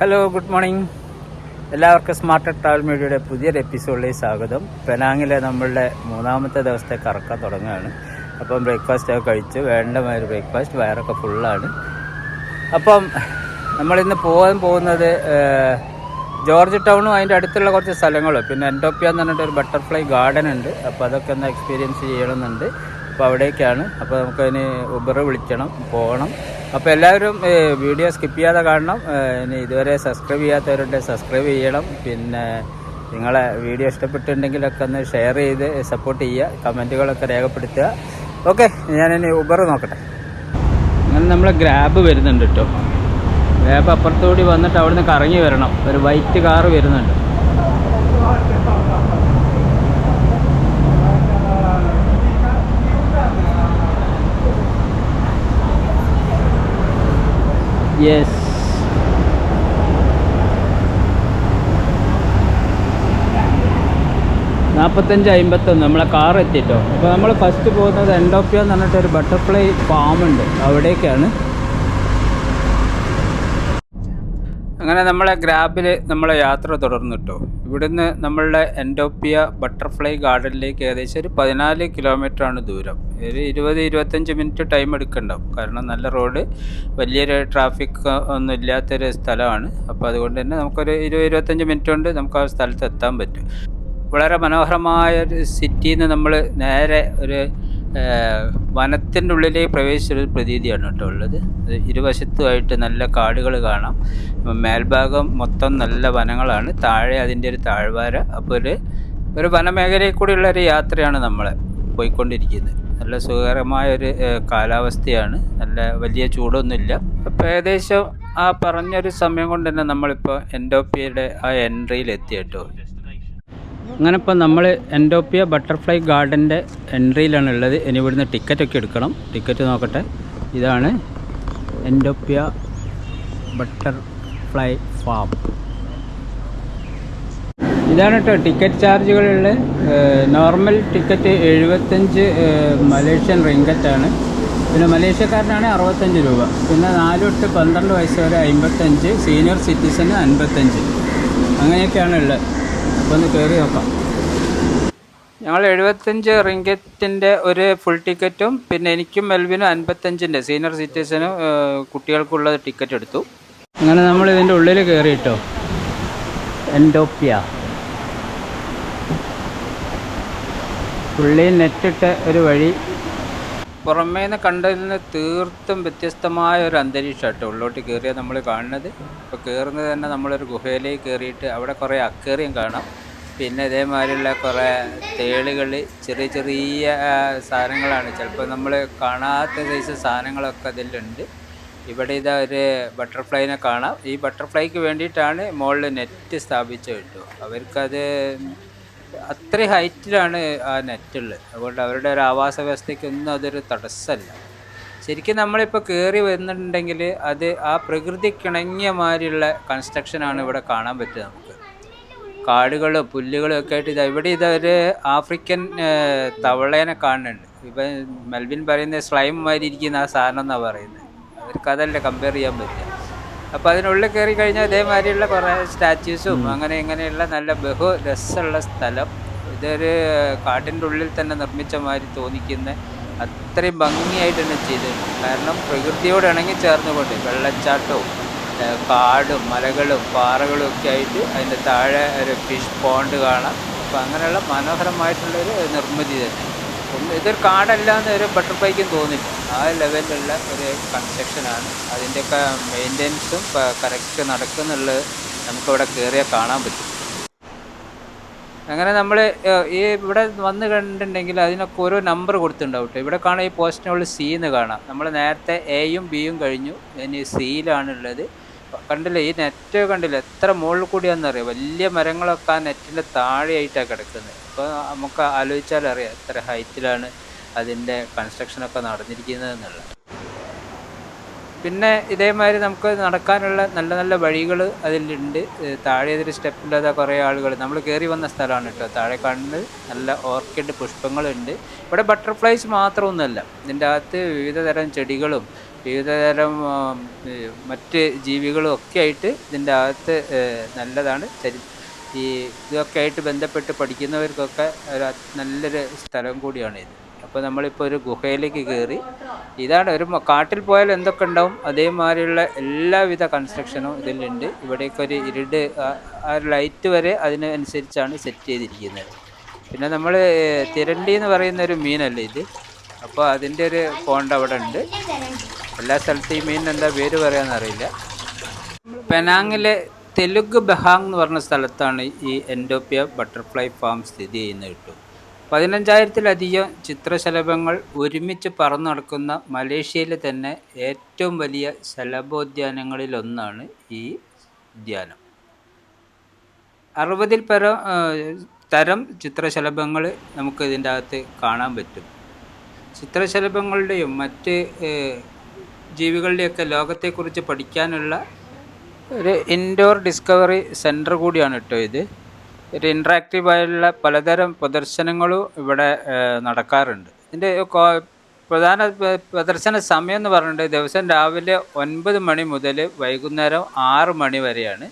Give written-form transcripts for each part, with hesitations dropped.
Hello, good morning. എല്ലാവർക്കും smart travel മീഡിയയുടെ പുതിയൊരു എപ്പിസോഡിലേക്ക് സ്വാഗതം. പെനാങ്ങിലെ നമ്മളുടെ മൂന്നാമത്തെ ദിവസത്തെ കറക്കാൻ തുടങ്ങുകയാണ്. അപ്പം ബ്രേക്ക്ഫാസ്റ്റൊക്കെ കഴിച്ചു, വേണ്ട മാതിരി ബ്രേക്ക്ഫാസ്റ്റ്, വയറൊക്കെ ഫുള്ളാണ്. അപ്പം നമ്മളിന്ന് പോകുന്നത് ജോർജ് ടൗണും അതിൻ്റെ അടുത്തുള്ള കുറച്ച് സ്ഥലങ്ങളും, പിന്നെ എൻഡോപ്പിയ എന്ന് പറഞ്ഞിട്ട് ഒരു ബട്ടർഫ്ലൈ ഗാർഡൻ ഉണ്ട്. അപ്പോൾ അതൊക്കെ ഒന്ന് എക്സ്പീരിയൻസ് ചെയ്യണമെന്നുണ്ട്. അപ്പോൾ അവിടേക്കാണ്. അപ്പോൾ നമുക്കതിന് ഉബർ വിളിക്കണം, പോകണം. അപ്പോൾ എല്ലാവരും വീഡിയോ സ്കിപ്പ് ചെയ്യാതെ കാണണം. ഇനി ഇതുവരെ സബ്സ്ക്രൈബ് ചെയ്യാത്തവരുണ്ട്, സബ്സ്ക്രൈബ് ചെയ്യണം. പിന്നെ നിങ്ങളെ വീഡിയോ ഇഷ്ടപ്പെട്ടിട്ടുണ്ടെങ്കിലൊക്കെ ഒന്ന് ഷെയർ ചെയ്ത് സപ്പോർട്ട് ചെയ്യുക, കമൻറ്റുകളൊക്കെ രേഖപ്പെടുത്തുക. ഓക്കെ, ഞാനിനി ഉബർ നോക്കട്ടെ. അങ്ങനെ നമ്മൾ ഗ്രാബ് വരുന്നുണ്ട് കേട്ടോ. ഗ്രാബ് അപ്പുറത്തുകൂടി വന്നിട്ട് അവിടെ നിന്ന് കറങ്ങി വരണം. ഒരു വൈറ്റ് കാറ് വരുന്നുണ്ട്. യെസ്, 45-51 നമ്മളെ കാർ എത്തിയിട്ടോ. അപ്പോൾ നമ്മൾ ഫസ്റ്റ് പോകുന്നത് എൻഡോപ്പിയ എന്ന് പറഞ്ഞിട്ടൊരു ബട്ടർഫ്ലൈ ഫാമുണ്ട്, അവിടേക്കാണ്. അങ്ങനെ നമ്മളെ ഗ്രാബിൽ നമ്മളെ യാത്ര തുടർന്നു കേട്ടോ. ഇവിടുന്ന് നമ്മളുടെ എൻഡോപ്പിയ ബട്ടർഫ്ലൈ ഗാർഡനിലേക്ക് ഏകദേശം ഒരു 14 കിലോമീറ്ററാണ് ദൂരം. ഒരു 20-25 മിനിറ്റ് ടൈം എടുക്കുന്നുണ്ടാവും. കാരണം നല്ല റോഡ്, വലിയൊരു ട്രാഫിക് ഒന്നും ഇല്ലാത്തൊരു സ്ഥലമാണ്. അപ്പോൾ അതുകൊണ്ട് തന്നെ നമുക്കൊരു 20-25 മിനിറ്റ് കൊണ്ട് നമുക്ക് ആ സ്ഥലത്ത് എത്താൻ പറ്റും. വളരെ മനോഹരമായൊരു സിറ്റിയിൽ നിന്ന് നമ്മൾ നേരെ ഒരു വനത്തിൻ്റെ ഉള്ളിലേക്ക് പ്രവേശിച്ചൊരു പ്രതീതിയാണ് കേട്ടോ ഉള്ളത്. ഇരുവശത്തുമായിട്ട് നല്ല കാടുകൾ കാണാം. മേൽഭാഗം മൊത്തം നല്ല വനങ്ങളാണ്, താഴെ അതിൻ്റെ ഒരു താഴ്വാര. അപ്പോൾ ഒരു വനമേഖലയിൽ കൂടിയുള്ള ഒരു യാത്രയാണ് നമ്മൾ പോയിക്കൊണ്ടിരിക്കുന്നത്. നല്ല സുഖകരമായൊരു കാലാവസ്ഥയാണ്, നല്ല വലിയ ചൂടൊന്നുമില്ല. അപ്പോൾ ഏകദേശം ആ പറഞ്ഞൊരു സമയം കൊണ്ട് തന്നെ നമ്മളിപ്പോൾ എൻഡോപ്പിയയുടെ ആ എൻട്രിയിൽ എത്തി കേട്ടോ. അങ്ങനെ ഇപ്പം നമ്മൾ എൻഡോപ്പിയ ബട്ടർഫ്ലൈ ഗാർഡൻ്റെ എൻട്രിയിലാണ് ഉള്ളത്. ഇനി ഇവിടുന്ന് ടിക്കറ്റൊക്കെ എടുക്കണം. ടിക്കറ്റ് നോക്കട്ടെ. ഇതാണ് എൻഡോപ്പിയ ബട്ടർഫ്ലൈ ഫാം. ഇതാണ് കേട്ടോ ടിക്കറ്റ് ചാർജുകളുള്ള. നോർമൽ ടിക്കറ്റ് 75 മലേഷ്യൻ റിങ്കറ്റാണ്. പിന്നെ മലേഷ്യക്കാരനാണ് 65 രൂപ. പിന്നെ 4 തൊട്ട് 12 വയസ്സ് വരെ 55, സീനിയർ സിറ്റിസന് 55, അങ്ങനെയൊക്കെയാണ് ഉള്ളത്. അപ്പോൾ ഒന്ന് കയറി നോക്കാം. ഞങ്ങൾ 75 റിങ്കറ്റിൻ്റെ ഒരു ഫുൾ ടിക്കറ്റും പിന്നെ എനിക്കും മെൽവിനും 55-ൻ്റെ സീനിയർ സിറ്റിസനും കുട്ടികൾക്കുള്ള ടിക്കറ്റ് എടുത്തു. അങ്ങനെ നമ്മൾ ഇതിൻ്റെ ഉള്ളിൽ കയറിയിട്ടോ. എൻഡോപ്പിയ ഉള്ളിൽ നെറ്റിട്ട ഒരു വഴി. പുറമേ നിന്ന് കണ്ടതിൽ നിന്ന് തീർത്തും വ്യത്യസ്തമായ ഒരു അന്തരീക്ഷം കേട്ടോ ഉള്ളോട്ട് കയറിയാൽ നമ്മൾ കാണുന്നത്. ഇപ്പോൾ കയറുന്നത് തന്നെ നമ്മളൊരു ഗുഹയിലേക്ക് കയറിയിട്ട് അവിടെ കുറേ അക്വേറിയം കാണാം. പിന്നെ ഇതേമാതിരിയുള്ള കുറേ തേളുകൾ, ചെറിയ ചെറിയ സാധനങ്ങളാണ്, ചിലപ്പോൾ നമ്മൾ കാണാത്ത സൈസ് സാധനങ്ങളൊക്കെ അതിലുണ്ട്. ഇവിടെ ഇതാ ഒരു ബട്ടർഫ്ലൈനെ കാണാം. ഈ ബട്ടർഫ്ലൈക്ക് വേണ്ടിയിട്ടാണ് മുകളിൽ നെറ്റ് സ്ഥാപിച്ചത് കേട്ടോ. അവർക്കത് അത്രയും ഹൈറ്റിലാണ് ആ നെറ്റുള്ളത്. അതുകൊണ്ട് അവരുടെ ഒരു ആവാസ വ്യവസ്ഥയ്ക്കൊന്നും അതൊരു തടസ്സമല്ല. ശരിക്കും നമ്മളിപ്പോൾ കയറി വരുന്നുണ്ടെങ്കിൽ അത് ആ പ്രകൃതിക്കിണങ്ങിയ മാതിരിയുള്ള കൺസ്ട്രക്ഷനാണ് ഇവിടെ കാണാൻ പറ്റുക. നമുക്ക് കാടുകളും പുല്ലുകളും ഒക്കെ ആയിട്ട് ഇവിടെ ഇതൊരു ആഫ്രിക്കൻ തവളേനെ കാണുന്നുണ്ട്. ഇപ്പം മെൽവിൻ പറയുന്നത് സ്ലൈം മാതിരി ഇരിക്കുന്ന ആ സാധനം എന്നാണ് പറയുന്നത്. അവർക്കതല്ലേ കമ്പയർ ചെയ്യാൻ പറ്റുക. അപ്പോൾ അതിനുള്ളിൽ കയറി കഴിഞ്ഞാൽ ഇതേമാതിരിയുള്ള കുറേ സ്റ്റാച്യൂസും ഇങ്ങനെയുള്ള നല്ല ബഹു രസമുള്ള സ്ഥലം. ഇതൊരു കാട്ടിൻ്റെ ഉള്ളിൽ തന്നെ നിർമ്മിച്ച മാതിരി തോന്നിക്കുന്ന അത്രയും ഭംഗിയായിട്ട് തന്നെ ചെയ്തിട്ടുണ്ട്. കാരണം പ്രകൃതിയോട് ഇണങ്ങി ചേർന്നുകൊണ്ട് വെള്ളച്ചാട്ടവും കാടും മലകളും പാറകളും ഒക്കെ ആയിട്ട് അതിൻ്റെ താഴെ ഒരു ഫിഷ് പോണ്ട് കാണാം. അപ്പോൾ അങ്ങനെയുള്ള മനോഹരമായിട്ടുള്ളൊരു നിർമ്മിതി തന്നെ. ഇതൊരു കാടല്ലാന്ന് ഒരു ബട്ടർഫ്ലൈക്കും തോന്നില്ല. ആ ലെവലിലുള്ള ഒരു കൺസ്ട്രക്ഷനാണ്. അതിൻ്റെയൊക്കെ മെയിൻ്റെനൻസും കറക്റ്റ് നടക്കുന്നുള്ളത് നമുക്കിവിടെ കയറിയാൽ കാണാൻ പറ്റും. അങ്ങനെ നമ്മൾ ഈ ഇവിടെ വന്ന് കണ്ടിട്ടുണ്ടെങ്കിൽ അതിനൊക്കെ ഓരോ നമ്പർ കൊടുത്തിട്ടുണ്ടാവും കേട്ടോ. ഇവിടെ കാണാം ഈ പോസ്റ്റിനുള്ളിൽ സി എന്ന് കാണാം. നമ്മൾ നേരത്തെ എയും ബിയും കഴിഞ്ഞു, ഇനി സിയിലാണുള്ളത്. കണ്ടില്ലേ ഈ നെറ്റ് കണ്ടില്ലേ എത്ര മുകളിൽ കൂടിയാണെന്നറിയാം. വലിയ മരങ്ങളൊക്കെ ആ നെറ്റിൻ്റെ താഴെയായിട്ടാണ് കിടക്കുന്നത്. അപ്പോൾ നമുക്ക് ആലോചിച്ചാൽ അറിയാം എത്ര ഹൈറ്റിലാണ് അതിൻ്റെ കൺസ്ട്രക്ഷനൊക്കെ നടന്നിരിക്കുന്നത് എന്നുള്ളത്. പിന്നെ ഇതേമാതിരി നമുക്ക് നടക്കാനുള്ള നല്ല നല്ല വഴികൾ അതിലുണ്ട്. താഴെ ഒരു സ്റ്റെപ്പില്ലാതെ കുറേ ആളുകൾ നമ്മൾ കയറി വന്ന സ്ഥലമാണ് കേട്ടോ. താഴെ കാണുന്നത് നല്ല ഓർക്കിഡ് പുഷ്പങ്ങളുണ്ട്. ഇവിടെ ബട്ടർഫ്ലൈസ് മാത്രമൊന്നുമല്ല, ഇതിൻ്റെ അകത്ത് വിവിധ തരം ചെടികളും വിവിധതരം മറ്റ് ജീവികളും ഒക്കെ ആയിട്ട് ഇതിൻ്റെ അകത്ത് നല്ലതാണ്. ഈ ഇതൊക്കെ ആയിട്ട് ബന്ധപ്പെട്ട് പഠിക്കുന്നവർക്കൊക്കെ നല്ലൊരു സ്ഥലം കൂടിയാണ് ഇത്. അപ്പോൾ നമ്മളിപ്പോൾ ഒരു ഗുഹയിലേക്ക് കയറി. ഇതാണ് ഒരു കാട്ടിൽ പോയാൽ എന്തൊക്കെ ഉണ്ടാവും അതേമാതിരിയുള്ള എല്ലാവിധ കൺസ്ട്രക്ഷനും ഇതിലുണ്ട്. ഇവിടേക്ക് ഒരു ഇരുട് ആ ലൈറ്റ് വരെ അതിനനുസരിച്ചാണ് സെറ്റ് ചെയ്തിരിക്കുന്നത്. പിന്നെ നമ്മൾ തിരണ്ടി എന്ന് പറയുന്ന ഒരു മീനല്ലേ ഇത്. അപ്പോൾ അതിൻ്റെ ഒരു പോണ്ട് അവിടെ ഉണ്ട്. എല്ലാ സ്ഥലത്തും ഈ മീനിന് എന്താ പേര് പറയാമെന്നറിയില്ല. പെനാങ്ങിലെ തെലുഗ് ബഹാങ് എന്ന് പറഞ്ഞ സ്ഥലത്താണ് ഈ എൻഡോപ്പിയ ബട്ടർഫ്ലൈ ഫാം സ്ഥിതി ചെയ്യുന്നത് കിട്ടും. 15,000-ലധികം ചിത്രശലഭങ്ങൾ ഒരുമിച്ച് പറന്നു നടക്കുന്ന മലേഷ്യയിലെ തന്നെ ഏറ്റവും വലിയ ശലഭോദ്യാനങ്ങളിലൊന്നാണ് ഈ ഉദ്യാനം. 60-ൽ പരം തരം ചിത്രശലഭങ്ങൾ നമുക്ക് ഇതിൻ്റെ അകത്ത് കാണാൻ പറ്റും. ചിത്രശലഭങ്ങളുടെയും മറ്റ് ജീവികളുടെയൊക്കെ ലോകത്തെക്കുറിച്ച് പഠിക്കാനുള്ള ഒരു ഇൻഡോർ ഡിസ്കവറി സെൻറ്റർ കൂടിയാണ് കേട്ടോ ഇത്. ഒരു ഇൻട്രാക്റ്റീവായുള്ള പലതരം പ്രദർശനങ്ങളും ഇവിടെ നടക്കാറുണ്ട്. ഇതിൻ്റെ പ്രധാന പ്രദർശന സമയം എന്ന് പറഞ്ഞിട്ട് ദിവസം രാവിലെ 9 മണി മുതൽ വൈകുന്നേരം 6 മണി വരെയാണ്.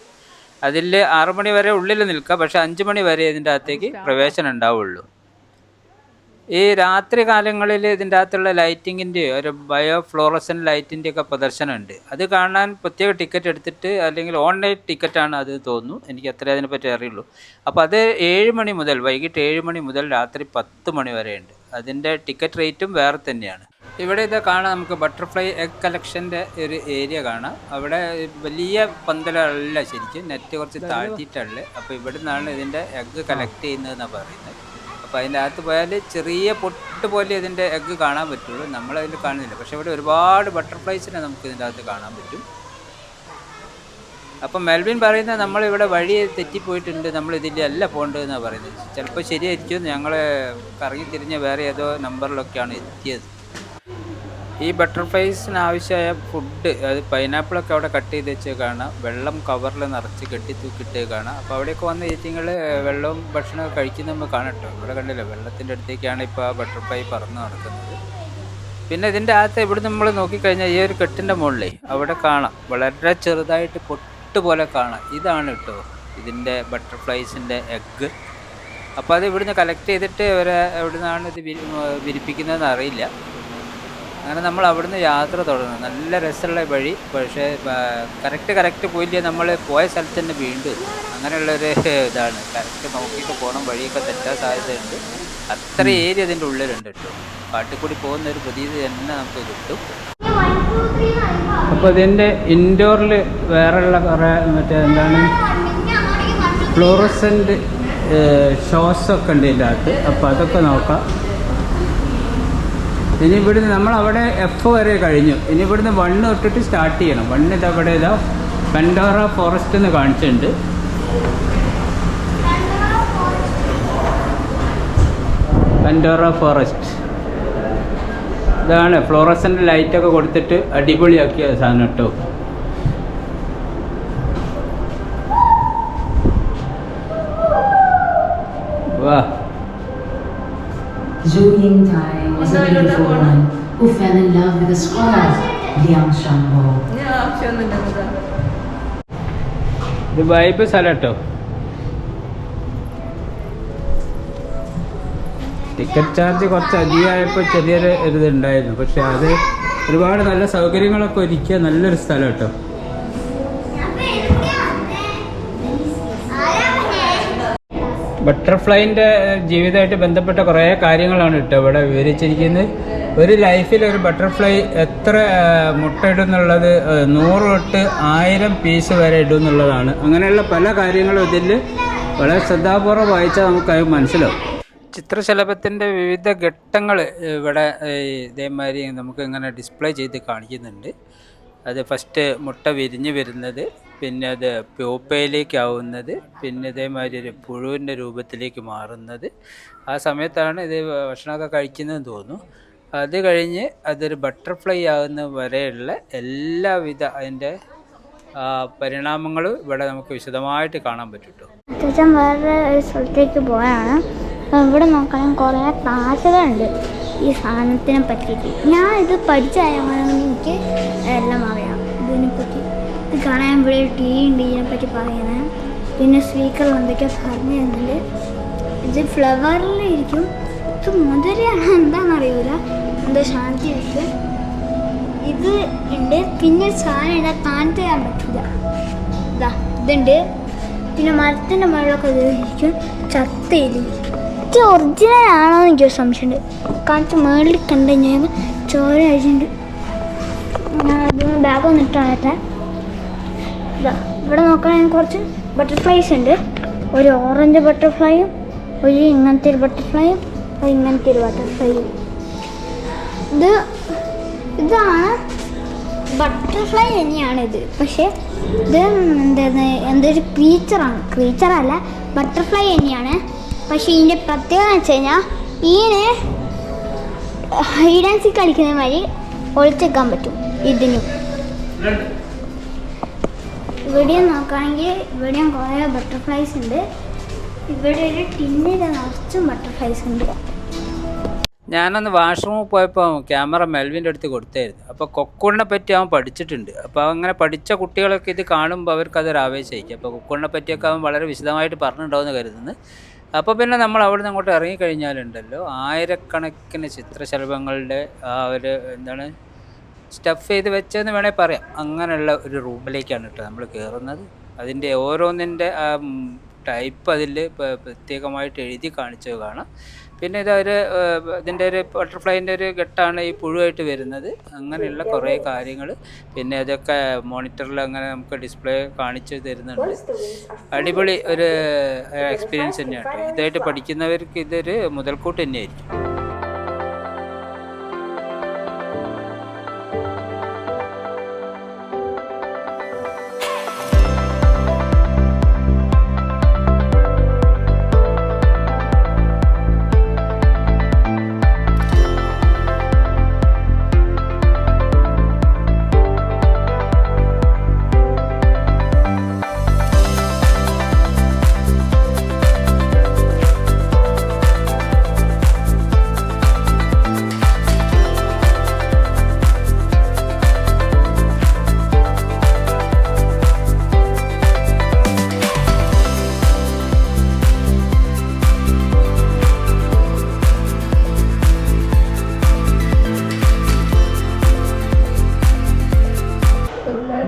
അതിൽ 6 മണി വരെ ഉള്ളിൽ നിൽക്കുക, പക്ഷേ 5 മണി വരെ ഇതിൻ്റെ അകത്തേക്ക് പ്രവേശനം ഉണ്ടാവുള്ളൂ. ഈ രാത്രി കാലങ്ങളിൽ ഇതിൻ്റെ അകത്തുള്ള ലൈറ്റിങ്ങിൻ്റെയോ ഒരു ബയോഫ്ലോറസൻ ലൈറ്റിൻ്റെയൊക്കെ പ്രദർശനമുണ്ട്. അത് കാണാൻ പ്രത്യേക ടിക്കറ്റ് എടുത്തിട്ട്, അല്ലെങ്കിൽ ഓൺലൈൻ ടിക്കറ്റാണ് അത് തോന്നുന്നു, എനിക്ക് അത്രേ അതിനെപ്പറ്റി അറിയുള്ളൂ. അപ്പോൾ അത് 7 മണി മുതൽ വൈകിട്ട് 7 മണി മുതൽ രാത്രി 10 മണി വരെ ഉണ്ട്. അതിൻ്റെ ടിക്കറ്റ് റേറ്റും വേറെ തന്നെയാണ്. ഇവിടെ ഇത് കാണാം, നമുക്ക് ബട്ടർഫ്ലൈ എഗ് കളക്ഷൻ്റെ ഒരു ഏരിയ കാണാം. അവിടെ വലിയ പന്തലല്ല, ശരിക്കും നെറ്റ് കുറച്ച് താഴ്ത്തിയിട്ടുള്ളത്. അപ്പോൾ ഇവിടെ നിന്നാണ് ഇതിൻ്റെ എഗ്ഗ് കളക്ട് ചെയ്യുന്നതെന്നാണ് പറയുന്നത്. അപ്പോൾ അതിൻ്റെ അകത്ത് പോയാൽ ചെറിയ പൊട്ട് പോലെ ഇതിൻ്റെ എഗ്ഗ് കാണാൻ പറ്റുള്ളൂ, നമ്മളതിൽ കാണുന്നില്ല. പക്ഷേ ഇവിടെ ഒരുപാട് ബട്ടർഫ്ലൈസിനെ നമുക്ക് ഇതിൻ്റെ അകത്ത് കാണാൻ പറ്റും. അപ്പം മെൽവിൻ പറയുന്നത് നമ്മളിവിടെ വഴി തെറ്റിപ്പോയിട്ടുണ്ട്, നമ്മൾ ഇതിലല്ല പോകേണ്ടതെന്നാണ് പറയുന്നത്. ചിലപ്പോൾ ശരിയായിരിക്കും, ഞങ്ങൾ കറങ്ങി തിരിഞ്ഞ് വേറെ ഏതോ നമ്പറിലൊക്കെയാണ് എത്തിയത്. ഈ ബട്ടർഫ്ലൈസിന് ആവശ്യമായ ഫുഡ്, അത് പൈനാപ്പിളൊക്കെ അവിടെ കട്ട് ചെയ്ത് വെച്ച് കാണാം, വെള്ളം കവറിൽ നിറച്ച് കെട്ടി തൂക്കിയിട്ട് കാണാം. അപ്പോൾ അവിടെയൊക്കെ വന്ന് ഈറ്റിങ്ങൾ വെള്ളവും ഭക്ഷണമൊക്കെ കഴിക്കുന്ന നമ്മൾ കാണട്ടോ. ഇവിടെ കണ്ടില്ല, വെള്ളത്തിൻ്റെ അടുത്തേക്കാണ് ഇപ്പോൾ ആ ബട്ടർഫ്ലൈ പറന്ന് നടക്കുന്നത്. പിന്നെ ഇതിൻ്റെ അകത്ത് ഇവിടെ നമ്മൾ നോക്കിക്കഴിഞ്ഞാൽ ഈ ഒരു കെട്ടിൻ്റെ മുകളിലേ അവിടെ കാണാം, വളരെ ചെറുതായിട്ട് പൊട്ട് പോലെ കാണാം. ഇതാണ് കേട്ടോ ഇതിൻ്റെ ബട്ടർഫ്ലൈസിൻ്റെ എഗ്ഗ്. അപ്പോൾ അത് ഇവിടുന്ന് കളക്ട് ചെയ്തിട്ട് എവിടെ നിന്നാണ് ഇത് വിരിപ്പിക്കുന്നതെന്ന് അറിയില്ല. അങ്ങനെ നമ്മൾ അവിടുന്ന് യാത്ര തുടങ്ങുന്നു. നല്ല രസമുള്ള വഴി, പക്ഷേ കറക്റ്റ് പോയില്ലേ, നമ്മൾ പോയ സ്ഥലത്ത് തന്നെ വീണ്ടും അങ്ങനെയുള്ളൊരു ഇതാണ്. കറക്റ്റ് നോക്കിയിട്ട് പോകണം, വഴിയൊക്കെ തെറ്റാൻ സാധ്യതയുണ്ട്. അത്ര ഏരിയ അതിൻ്റെ ഉള്ളിലുണ്ട് കേട്ടോ. കാട്ടിൽ കൂടി പോകുന്ന ഒരു പ്രതീതി തന്നെ നമുക്ക് കിട്ടും. അപ്പോൾ ഇതിൻ്റെ ഇൻഡോറിൽ വേറെയുള്ള കുറേ മറ്റേ എന്താണ് ഫ്ലോറസെൻ്റ് ഷോസൊക്കെ ഉണ്ട് ഇതിൻ്റെ അകത്ത്. അപ്പോൾ അതൊക്കെ നോക്കാം. ഇനി ഇവിടുന്ന് നമ്മളവിടെ F വരെ കഴിഞ്ഞു. ഇനി ഇവിടുന്ന് 1 തൊട്ടിട്ട് സ്റ്റാർട്ട് ചെയ്യണം. 1 ഇതവിടെ ഇതാ പൻഡോറ ഫോറസ്റ്റ് എന്ന് കാണിച്ചിട്ടുണ്ട്. പൻഡോറ ഫോറസ്റ്റ് ഇതാണ്. ഫ്ലോറസൻ്റ് ലൈറ്റൊക്കെ കൊടുത്തിട്ട് അടിപൊളിയാക്കിയ സാധനം കേട്ടോ. വാ. Zhu Yingtai was a beautiful woman who fell in love with a scholar, Liang Shangbo. ഇത് വൈബ് സ്ഥലം കേട്ടോ. ടിക്കറ്റ് ചാർജ് കുറച്ച് അധികമായപ്പോൾ ചെറിയൊരു ഇതുണ്ടായിരുന്നു, പക്ഷെ അത് ഒരുപാട് നല്ല സൗകര്യങ്ങളൊക്കെ ഒരുക്കിയ നല്ലൊരു സ്ഥലം കേട്ടോ. ബട്ടർഫ്ലൈൻ്റെ ജീവിതമായിട്ട് ബന്ധപ്പെട്ട കുറേ കാര്യങ്ങളാണ് കേട്ടോ ഇവിടെ വിവരിച്ചിരിക്കുന്നത്. ഒരു ലൈഫിൽ ഒരു ബട്ടർഫ്ലൈ എത്ര മുട്ട ഇടും എന്നുള്ളത് 100 തൊട്ട് 1000 പീസ് വരെ ഇടും എന്നുള്ളതാണ്. അങ്ങനെയുള്ള പല കാര്യങ്ങളും ഇതിൽ വളരെ ശ്രദ്ധാപൂർവ്വം വായിച്ചാൽ നമുക്കത് മനസ്സിലാവും. ചിത്രശലഭത്തിൻ്റെ വിവിധ ഘട്ടങ്ങൾ ഇവിടെ ഇതേമാതിരി നമുക്ക് ഇങ്ങനെ ഡിസ്പ്ലേ ചെയ്ത് കാണിക്കുന്നുണ്ട്. അത് ഫസ്റ്റ് മുട്ട വിരിഞ്ഞ് വരുന്നത്, പിന്നെ അത് പ്യൂപ്പയിലേക്കാവുന്നത്, പിന്നെ ഇതേമാതിരി ഒരു പുഴുവിൻ്റെ രൂപത്തിലേക്ക് മാറുന്നത്. ആ സമയത്താണ് ഇത് ഭക്ഷണമൊക്കെ കഴിക്കുന്നതെന്ന് തോന്നുന്നു. അത് കഴിഞ്ഞ് അതൊരു ബട്ടർഫ്ലൈ ആകുന്ന വരെയുള്ള എല്ലാവിധ അതിൻ്റെ പരിണാമങ്ങളും ഇവിടെ നമുക്ക് വിശദമായിട്ട് കാണാൻ പറ്റും കേട്ടോ. അച്ഛൻ വേറെ ഒരു സ്ഥലത്തേക്ക് പോയാണ്. ഇവിടെ നോക്കാൻ കുറേ ക്ലാസ്സുകളുണ്ട് ഈ സാധനത്തിനെ പറ്റിയിട്ട്. ഞാൻ ഇത് പഠിച്ചാൽ എനിക്ക് എല്ലാം അറിയാം ഇതിനെപ്പറ്റി. ഇത് കാണാൻ ഇവിടെ ടി വി ഉണ്ട് ഇതിനെപ്പറ്റി പറയാൻ. പിന്നെ സ്പീക്കറിൽ എന്തൊക്കെയോ പറഞ്ഞു തരുന്നുണ്ട്. ഇത് ഫ്ലവറിലിരിക്കും. ഇത് മുതിരയാണ് എന്താണെന്നറിയില്ല, എന്തോ ശാന്തി വെച്ച് ഇത് ഉണ്ട്. പിന്നെ സാധനം ഇതാ കാണിച്ചു തരാൻ പറ്റില്ല. ഇതാ ഇതുണ്ട്. പിന്നെ മരത്തിൻ്റെ മുകളിലൊക്കെ ഇരിക്കും ചത്തയില്. ഇത് ഒറിജിനൽ ആണോ എന്ന് എനിക്കൊരു സംശയമുണ്ട്. കാണിച്ച് മുകളിൽ കണ്ടു കഴിഞ്ഞാൽ ചോര അഴിച്ചിട്ടുണ്ട്. ഞാൻ അതിന് ബാഗൊന്നും ഇട്ടാണേ. ഇതാ ഇവിടെ നോക്കുകയാണെങ്കിൽ കുറച്ച് ബട്ടർഫ്ലൈസ് ഉണ്ട്. ഒരു ഓറഞ്ച് ബട്ടർഫ്ലൈയും ഒരു ഇങ്ങനത്തെ ഒരു ബട്ടർഫ്ലൈയും ഒരു ഇങ്ങനത്തെ ഒരു ബട്ടർഫ്ലൈയും. ഇതാണ് ബട്ടർഫ്ലൈ തന്നെയാണിത്. പക്ഷേ ഇത് എന്തൊരു ക്രീച്ചറല്ല, ബട്ടർഫ്ലൈ തന്നെയാണ്. പക്ഷേ ഇതിൻ്റെ പ്രത്യേകത എന്ന് വെച്ച് കഴിഞ്ഞാൽ ഇതിന് ഹൈഡ് ആൻഡ് സീക്ക് കളിക്കുന്ന മാതിരി ഒളിച്ചേക്കാൻ പറ്റും. ഇതിനും ഇവിടെയും നോക്കുകയാണെങ്കിൽ ഇവിടെയും കുറേ ബട്ടർഫ്ലൈസ് ഉണ്ട്. ഇവിടെ ഒരു ടിന്നിൽ നിറച്ചും ബട്ടർഫ്ലൈസ് ഉണ്ട്. ഞാനന്ന് വാഷ്റൂമിൽ പോയപ്പോൾ ക്യാമറ മെൽവിൻ്റെ അടുത്ത് കൊടുത്തായിരുന്നു. അപ്പോൾ കൊക്കൂണിനെ പറ്റി അവൻ പഠിച്ചിട്ടുണ്ട്. അപ്പോൾ അങ്ങനെ പഠിച്ച കുട്ടികളൊക്കെ ഇത് കാണുമ്പോൾ അവർക്കതൊരു ആവേശമായിരിക്കും. അപ്പോൾ കൊക്കൂണിനെ പറ്റിയൊക്കെ അവൻ വളരെ വിശദമായിട്ട് പറഞ്ഞിട്ടുണ്ടാവുമെന്ന് കരുതുന്നു. അപ്പോൾ പിന്നെ നമ്മൾ അവിടെ നിന്ന് അങ്ങോട്ട് ഇറങ്ങിക്കഴിഞ്ഞാലുണ്ടല്ലോ ആയിരക്കണക്കിന് ചിത്രശലഭങ്ങളുടെ ആ ഒരു എന്താണ് സ്റ്റഫ് ചെയ്ത് വെച്ചതെന്ന് വേണേൽ പറയാം. അങ്ങനെയുള്ള ഒരു റൂമിലേക്കാണ് കേട്ടോ നമ്മൾ കയറുന്നത്. അതിൻ്റെ ഓരോന്നിൻ്റെ ആ ടൈപ്പ് അതിൽ പ്രത്യേകമായിട്ട് എഴുതി കാണിച്ചത് കാണാം. പിന്നെ ഇതൊരു ഇതിൻ്റെ ഒരു ബട്ടർഫ്ലൈൻ്റെ ഒരു ഘട്ടമാണ് ഈ പുഴുവായിട്ട് വരുന്നത്. അങ്ങനെയുള്ള കുറേ കാര്യങ്ങൾ പിന്നെ അതൊക്കെ മോണിറ്ററിൽ അങ്ങനെ നമുക്ക് ഡിസ്പ്ലേ കാണിച്ച് തരുന്നുണ്ട്. അടിപൊളി ഒരു എക്സ്പീരിയൻസ് തന്നെയാണ്. ഇതായിട്ട് പഠിക്കുന്നവർക്ക് ഇതൊരു മുതൽക്കൂട്ട് തന്നെയായിരിക്കും.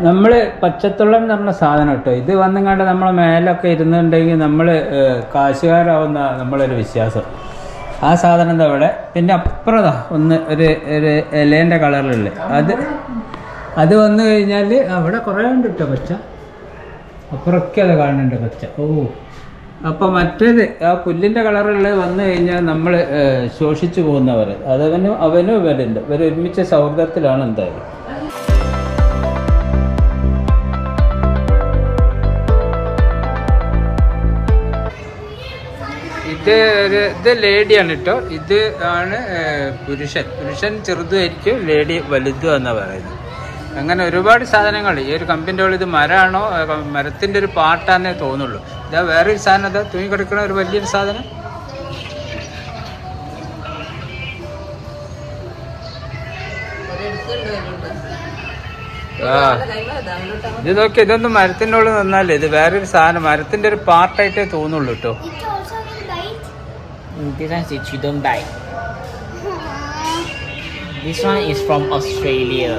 നമ്മൾ പച്ചത്തുള്ളം എന്ന് പറഞ്ഞ സാധനം കേട്ടോ. ഇത് വന്നുകൊണ്ട് നമ്മളെ മേലൊക്കെ ഇരുന്നുണ്ടെങ്കിൽ നമ്മൾ കാശുകാരാവുന്ന നമ്മളൊരു വിശ്വാസം. ആ സാധനം എന്താ ഇവിടെ. പിന്നെ അപ്പുറതാ ഒന്ന് ഒരു ഇലേൻ്റെ കളറിലുള്ള അത് വന്നു കഴിഞ്ഞാൽ അവിടെ കുറേ ഉണ്ട് കേട്ടോ പച്ച. അപ്പുറമൊക്കെ അത് കാണുന്നുണ്ട് പച്ച. അപ്പോൾ മറ്റേത് ആ പുല്ലിൻ്റെ കളറുള്ളത് വന്നു കഴിഞ്ഞാൽ നമ്മൾ ശോഷിച്ചു പോകുന്നവർ അവനും ഇവരുണ്ട്. ഇവർ ഒരുമിച്ച സൗഹൃദത്തിലാണ് എന്തായാലും. ഇത് ലേഡിയാണ് കേട്ടോ. ഇത് ആണ് പുരുഷൻ ചെറുതുമായിരിക്കും, ലേഡി വലുതും എന്നാണ് പറയുന്നത്. അങ്ങനെ ഒരുപാട് സാധനങ്ങൾ ഈ ഒരു കമ്പിൻ്റെ ഉള്ളിൽ. ഇത് മരമാണോ മരത്തിൻ്റെ ഒരു പാർട്ടാന്നേ തോന്നുള്ളൂ. ഇതാ വേറൊരു സാധനം, ഇതാ തൂങ്ങി കിടക്കുന്ന ഒരു വലിയൊരു സാധനം. ഇത് നോക്കി, ഇതൊന്നും മരത്തിൻ്റെ ഉള്ളിൽ നിന്നാലേ ഇത് വേറൊരു സാധനം, മരത്തിൻ്റെ ഒരു പാർട്ടായിട്ടേ തോന്നുള്ളൂ കേട്ടോ. This one is Chidon Dai. This one is from Australia.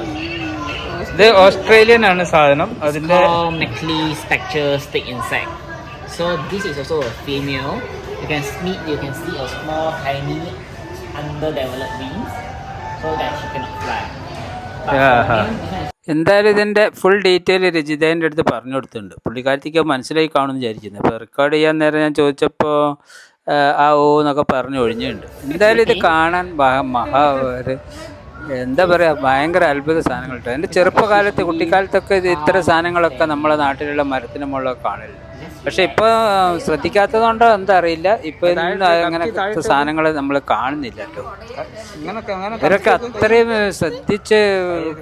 ഇത് ഓസ്ട്രേലിയൻ ആണ് സാധനം. അതിന്റെ Mackley spectre stick insect. So this is also a female. You can see a small tiny underdeveloped wings, so that she cannot fly. എന്തായാലും ഇതിൻ്റെ full detail രജിതേൻ്റെ അടുത്ത് പറഞ്ഞു കൊടുത്തിട്ടുണ്ട്. പുള്ളിക്കാരത്തേക്ക് മനസ്സിലായി കാണുമെന്ന് വിചാരിക്കുന്നത്. അപ്പോൾ റെക്കോർഡ് ചെയ്യാൻ നേരം ഞാൻ ചോദിച്ചപ്പോൾ എന്നൊക്കെ പറഞ്ഞു ഒഴിഞ്ഞിട്ടുണ്ട്. എന്തായാലും ഇത് കാണാൻ ഒരു എന്താ പറയുക, ഭയങ്കര അത്ഭുത സാധനങ്ങൾ കേട്ടോ. എൻ്റെ ചെറുപ്പകാലത്ത് കുട്ടിക്കാലത്തൊക്കെ ഇത് ഇത്തരം സാധനങ്ങളൊക്കെ നമ്മളെ നാട്ടിലുള്ള മരത്തിന് മുകളിലൊക്കെ കാണില്ല. പക്ഷെ ഇപ്പോൾ ശ്രദ്ധിക്കാത്തതുകൊണ്ടോ എന്താ അറിയില്ല, ഇപ്പോൾ അങ്ങനത്തെ സാധനങ്ങൾ നമ്മൾ കാണുന്നില്ല കേട്ടോ. ഇവരൊക്കെ അത്രയും ശ്രദ്ധിച്ച്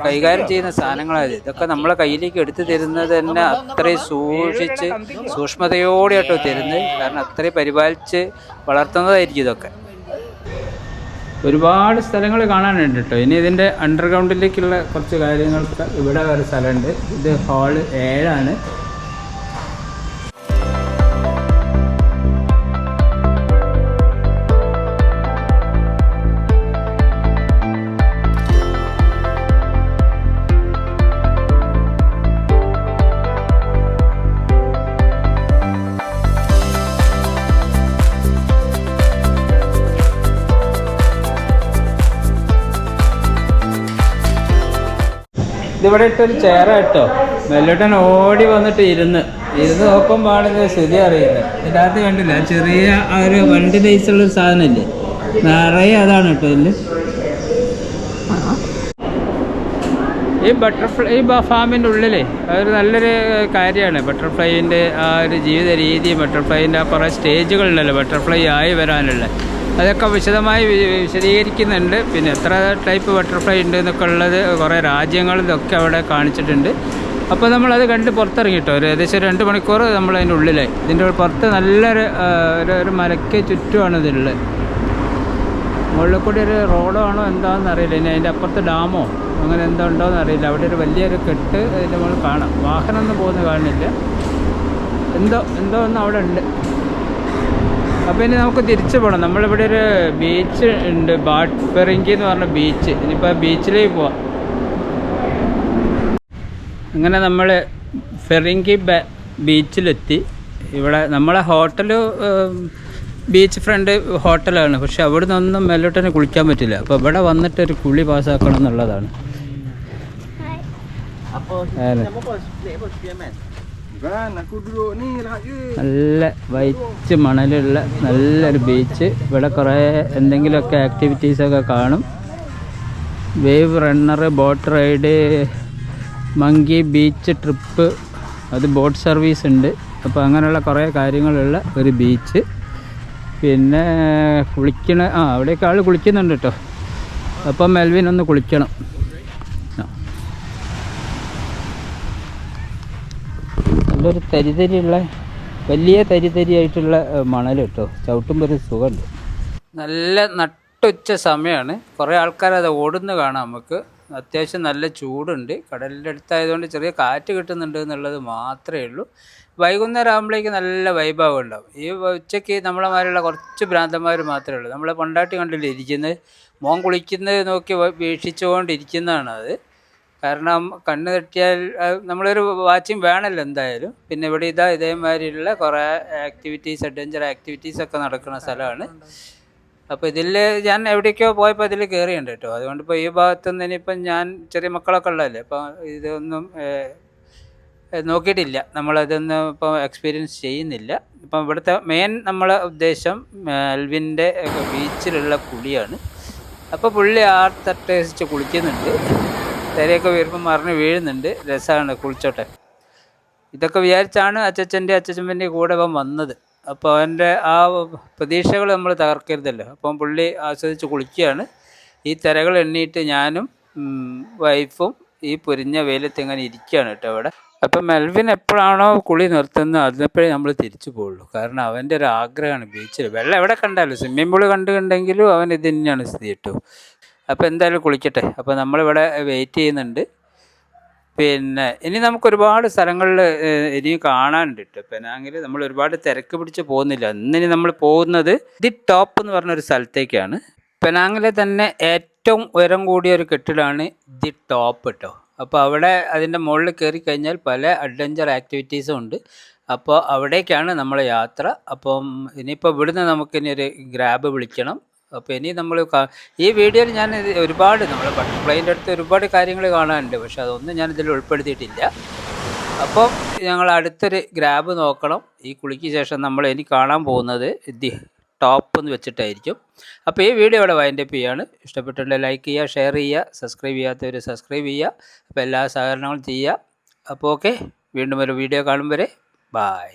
കൈകാര്യം ചെയ്യുന്ന സാധനങ്ങളായത്. ഇതൊക്കെ നമ്മളെ കയ്യിലേക്ക് എടുത്തു തരുന്നത് തന്നെ അത്രയും സൂക്ഷിച്ച് സൂക്ഷ്മതയോടെ കേട്ടോ തരുന്നത്. കാരണം അത്രയും പരിപാലിച്ച് വളർത്തുന്നതായിരിക്കും ഇതൊക്കെ. ഒരുപാട് സ്ഥലങ്ങൾ കാണാനുണ്ട് കേട്ടോ. ഇനി ഇതിൻ്റെ അണ്ടർഗ്രൗണ്ടിലേക്കുള്ള കുറച്ച് കാര്യങ്ങൾക്ക് ഇവിടെ ഒരു സ്ഥലമുണ്ട്. ഇത് ഹാള് 7 ഇതിവിടെ ഇട്ടൊരു ചെയറായിട്ടോ. മെല്ലോട്ടൻ ഓടി വന്നിട്ട് ഇരുന്ന് നോക്കുമ്പോഴാണ് ഇത് സ്ഥിതി അറിയുന്നത്. ഇതിനകത്ത് കണ്ടില്ല ചെറിയ ആ ഒരു വണ്ടി ബേസുള്ളൊരു സാധനമില്ലേ, നിറയെ അതാണ് കേട്ടോ ഇതിൽ. ഈ ബട്ടർഫ്ലൈ ഈ ഫാമിൻ്റെ ഉള്ളിലേ അതൊരു നല്ലൊരു കാര്യമാണ്. ബട്ടർഫ്ലൈൻ്റെ ആ ഒരു ജീവിത രീതി, ബട്ടർഫ്ലൈൻ്റെ ആ കുറേ സ്റ്റേജുകളുണ്ടല്ലോ ബട്ടർഫ്ലൈ ആയി വരാനുള്ള, അതൊക്കെ വിശദമായി വിശദീകരിക്കുന്നുണ്ട്. പിന്നെ എത്ര ടൈപ്പ് ബട്ടർഫ്ലൈ ഉണ്ട് എന്നൊക്കെ ഉള്ളത് കുറേ രാജ്യങ്ങളിലൊക്കെ അവിടെ കാണിച്ചിട്ടുണ്ട്. അപ്പോൾ നമ്മളത് കണ്ട് പുറത്തിറങ്ങിട്ടോ. ഒരു ഏകദേശം 2 മണിക്കൂർ നമ്മളതിൻ്റെ ഉള്ളിലായി. ഇതിൻ്റെ പുറത്ത് നല്ലൊരു ഒരു മലയ്ക്ക് ചുറ്റുമാണ് ഇതുള്ളത്. മുകളിൽ കൂടി ഒരു റോഡോ ആണോ എന്താണെന്ന് അറിയില്ല. ഇനി അതിൻ്റെ അപ്പുറത്ത് ഡാമോ അങ്ങനെ എന്തോ ഉണ്ടോയെന്ന് അറിയില്ല. അവിടെ ഒരു വലിയൊരു കെട്ട് അതിൻ്റെ മുകളിൽ കാണാം. വാഹനമൊന്നും പോകുന്നത് കാണുന്നില്ല. എന്തോ ഒന്നും അവിടെ ഉണ്ട്. അപ്പോൾ ഇനി നമുക്ക് തിരിച്ചു പോകണം. നമ്മളിവിടെ ഒരു ബീച്ച് ഉണ്ട്, ബാട്ട് ഫെറിങ്കി എന്ന് പറഞ്ഞ ബീച്ച്. ഇനിയിപ്പോൾ ബീച്ചിലേക്ക് പോവാം. അങ്ങനെ നമ്മൾ ഫെറിങ്കി ബീച്ചിലെത്തി. ഇവിടെ നമ്മളെ ഹോട്ടൽ ബീച്ച് ഫ്രണ്ട് ഹോട്ടലാണ്. പക്ഷെ അവിടെ നിന്നൊന്നും മെല്ലോട്ടനെ കുളിക്കാൻ പറ്റില്ല. അപ്പോൾ ഇവിടെ വന്നിട്ട് ഒരു കുളി പാസ്സാക്കണം എന്നുള്ളതാണ്. നല്ല വൈറ്റ് മണലുള്ള നല്ലൊരു ബീച്ച്. ഇവിടെ കുറേ എന്തെങ്കിലുമൊക്കെ ആക്ടിവിറ്റീസൊക്കെ കാണും. Wave runner, boat ride, monkey beach trip, അത് ബോട്ട് സർവീസ് ഉണ്ട്. അപ്പോൾ അങ്ങനെയുള്ള കുറേ കാര്യങ്ങളുള്ള ഒരു ബീച്ച്. പിന്നെ അവിടെയൊക്കെ ആൾ കുളിക്കുന്നുണ്ട് കേട്ടോ. അപ്പം മെൽവിൻ ഒന്ന് കുളിക്കണം. നല്ലൊരു തരിതരിയുള്ള വലിയ തരിതരിയായിട്ടുള്ള മണൽ കേട്ടോ. ചവിട്ടുമ്പോൾ ഒരു സുഖമുണ്ട്. നല്ല നട്ടുച്ച സമയമാണ്. കുറേ ആൾക്കാരത് ഓടുന്ന കാണാം നമുക്ക്. അത്യാവശ്യം നല്ല ചൂടുണ്ട്. കടലിൻ്റെ അടുത്തായതുകൊണ്ട് ചെറിയ കാറ്റ് കിട്ടുന്നുണ്ട് എന്നുള്ളത് മാത്രമേ ഉള്ളൂ. വൈകുന്നേരം ആകുമ്പോഴേക്ക് നല്ല വൈഭാവം ഉണ്ടാവും. ഈ ഉച്ചയ്ക്ക് നമ്മളെമാരുള്ള കുറച്ച് ഭ്രാന്തന്മാർ മാത്രമേ ഉള്ളൂ. നമ്മളെ കൊണ്ടാട്ടി കണ്ടില്ല ഇരിക്കുന്നത്, മോൻ കുളിക്കുന്നത് നോക്കി വീക്ഷിച്ചുകൊണ്ടിരിക്കുന്നതാണ് അത്. കാരണം കണ്ണ് തട്ടിയാൽ നമ്മളൊരു വാച്ചിങ് വേണമല്ലോ എന്തായാലും. പിന്നെ ഇവിടെ ഇതേമാതിരിയുള്ള കുറേ ആക്ടിവിറ്റീസ്, അഡ്വഞ്ചർ ആക്ടിവിറ്റീസൊക്കെ നടക്കുന്ന സ്ഥലമാണ്. അപ്പോൾ ഇതിൽ ഞാൻ എവിടേക്കോ പോയപ്പോൾ അതിൽ കയറിയുണ്ട് കേട്ടോ. അതുകൊണ്ട് ഇപ്പോൾ ഈ ഭാഗത്തുനിന്ന് ഇനിയിപ്പം ഞാൻ ചെറിയ മക്കളൊക്കെ ഉള്ളതല്ലേ, അപ്പോൾ ഇതൊന്നും നോക്കിയിട്ടില്ല. നമ്മളതൊന്നും ഇപ്പോൾ എക്സ്പീരിയൻസ് ചെയ്യുന്നില്ല. ഇപ്പം ഇവിടുത്തെ മെയിൻ നമ്മളെ ഉദ്ദേശം മെൽവിൻ്റെ ബീച്ചിലുള്ള കുളിയാണ്. അപ്പോൾ പുള്ളി തട്ടേസിച്ച് കുളിക്കുന്നുണ്ട്. തിരയൊക്കെ വരുമ്പോൾ മറിഞ്ഞ് വീഴുന്നുണ്ട്. രസമാണ്, കുളിച്ചോട്ടെ. ഇതൊക്കെ വിചാരിച്ചാണ് അച്ചച്ചൻ്റെ കൂടെ അവൻ വന്നത്. അപ്പോൾ അവൻ്റെ ആ പ്രതീക്ഷകൾ നമ്മൾ തകർക്കരുതല്ലോ. അപ്പം പുള്ളി ആസ്വദിച്ച് കുളിക്കുകയാണ്. ഈ തിരകൾ എണ്ണീട്ട് ഞാനും വൈഫും ഈ പൊരിഞ്ഞ വെയിലത്ത് ഇങ്ങനെ ഇരിക്കുകയാണ് കേട്ടോ അവിടെ. അപ്പം മെൽവിൻ എപ്പോഴാണോ കുളി നിർത്തുന്നത് അതിനെപ്പോഴേ നമ്മൾ തിരിച്ചു പോകുള്ളൂ. കാരണം അവൻ്റെ ഒരു ആഗ്രഹമാണ് ബീച്ചിൽ. വെള്ളം എവിടെ കണ്ടാലും, സ്വിമ്മിംഗ് പൂൾ കണ്ടിട്ടുണ്ടെങ്കിലും അവൻ ഇത് തന്നെയാണ് സ്ഥിതി കേട്ടോ. അപ്പോൾ എന്തായാലും കുളിക്കട്ടെ. അപ്പോൾ നമ്മളിവിടെ വെയിറ്റ് ചെയ്യുന്നുണ്ട്. പിന്നെ ഇനി നമുക്ക് ഒരുപാട് സ്ഥലങ്ങളിൽ ഇനിയും കാണാനുണ്ട് കേട്ടോ. പെനാങ്ങിൽ നമ്മൾ ഒരുപാട് തിരക്ക് പിടിച്ച് പോകുന്നില്ല. ഇന്നിനി നമ്മൾ പോകുന്നത് ദി ടോപ്പ് എന്ന് പറഞ്ഞൊരു സ്ഥലത്തേക്കാണ്. പെനാങ്ങിലെ തന്നെ ഏറ്റവും ഉയരം കൂടിയ ഒരു കെട്ടിടമാണ് ദി ടോപ്പ് കേട്ടോ. അപ്പോൾ അവിടെ അതിൻ്റെ മുകളിൽ കയറി കഴിഞ്ഞാൽ പല അഡ്വഞ്ചർ ആക്ടിവിറ്റീസും ഉണ്ട്. അപ്പോൾ അവിടേക്കാണ് നമ്മളെ യാത്ര. അപ്പം ഇനിയിപ്പോൾ ഇവിടുന്ന് നമുക്കിനി ഒരു ഗ്രാബ് വിളിക്കണം. അപ്പോൾ ഇനി നമ്മൾ ഈ വീഡിയോയിൽ ഞാൻ ഒരുപാട് നമ്മൾ ബട്ടർഫ്ലൈൻ്റെ അടുത്ത് ഒരുപാട് കാര്യങ്ങൾ കാണാനുണ്ട്. പക്ഷെ അതൊന്നും ഞാനിതിൽ ഉൾപ്പെടുത്തിയിട്ടില്ല. അപ്പോൾ ഞങ്ങൾ അടുത്തൊരു ഗ്രാബ് നോക്കണം. ഈ കുളിക്ക് ശേഷം നമ്മൾ ഇനി കാണാൻ പോകുന്നത് ദി ടോപ്പ് എന്ന് വെച്ചിട്ടായിരിക്കും. അപ്പോൾ ഈ വീഡിയോ ഇവിടെ വൈൻഡപ്പ് ചെയ്യാണ്. ഇഷ്ടപ്പെട്ടിട്ടുണ്ടെങ്കിൽ ലൈക്ക് ചെയ്യുക, ഷെയർ ചെയ്യുക, സബ്സ്ക്രൈബ് ചെയ്യാത്തവർ സബ്സ്ക്രൈബ് ചെയ്യുക. അപ്പോൾ എല്ലാ സഹകരണങ്ങളും ചെയ്യുക. അപ്പോൾ ഓക്കെ, വീണ്ടും ഒരു വീഡിയോ കാണും വരെ ബായ്.